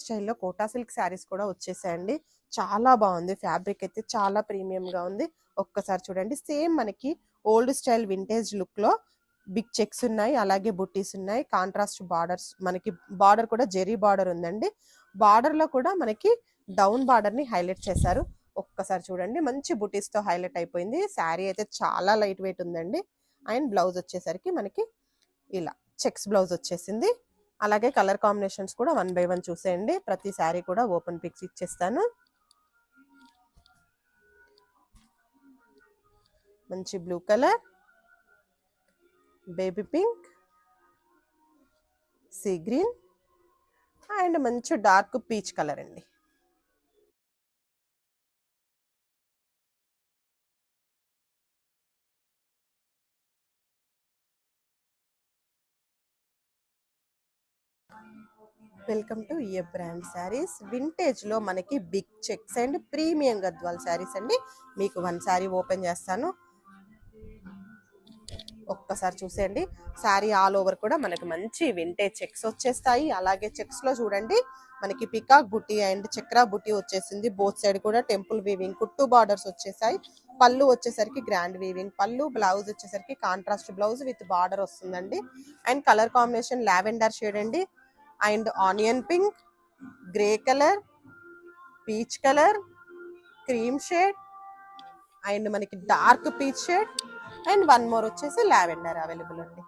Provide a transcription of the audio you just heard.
స్టైల్లో quota silk saris కూడా వచ్చేసాయండి. చాలా బాగుంది. ఫ్యాబ్రిక్ అయితే చాలా ప్రీమియం గా ఉంది. ఒక్కసారి చూడండి. సేమ్ మనకి ఓల్డ్ స్టైల్ వింటేజ్ లుక్ లో బిగ్ చెక్స్ ఉన్నాయి, అలాగే బుట్టీస్ ఉన్నాయి. కాంట్రాస్ట్ బార్డర్స్, మనకి బార్డర్ కూడా జెరీ బార్డర్ ఉందండి. బార్డర్ లో కూడా మనకి డౌన్ బార్డర్ ని హైలైట్ చేశారు. ఒక్కసారి చూడండి. మంచి బుటీస్ తో హైలైట్ అయిపోయింది. శారీ అయితే చాలా లైట్ వెయిట్ ఉందండి. అండ్ బ్లౌజ్ వచ్చేసరికి మనకి ఇలా చెక్స్ బ్లౌజ్ వచ్చేసింది. అలాగే కలర్ కాంబినేషన్స్ కూడా 1 by 1 చూసేయండి. ప్రతి శారీ కూడా ఓపెన్ పిక్స్ ఇచ్చేస్తాను. మంచి blue colour, baby pink, sea green and మంచి డార్క్ పీచ్ కలర్ అండి. Welcome to a brand saris. Vintage లో మనకి big checks and premium Gadwal saris అండి. మీకు 1 శారీ ఓపెన్ చేస్తాను. ఒక్కసారి చూసేయండి. శారీ ఆల్ ఓవర్ కూడా మనకి మంచి వింటేజ్ చెక్స్ వచ్చేస్తాయి. అలాగే చెక్స్ లో చూడండి మనకి పికాక్ బుట్టి అండ్ చక్రా బుట్టి వచ్చేసింది. బోత్ సైడ్ కూడా టెంపుల్ వీవింగ్ కుట్టు బార్డర్స్ వచ్చేసాయి. పళ్ళు వచ్చేసరికి గ్రాండ్ వీవింగ్ పళ్ళు, బ్లౌజ్ వచ్చేసరికి కాంట్రాస్ట్ బ్లౌజ్ విత్ బార్డర్ వస్తుందండి. And colour combination lavender shade అండి, and onion pink, grey colour, peach colour, cream shade and మనకి dark peach shade and 1 more వచ్చేసి లావెండర్ అవైలబుల్ అండి.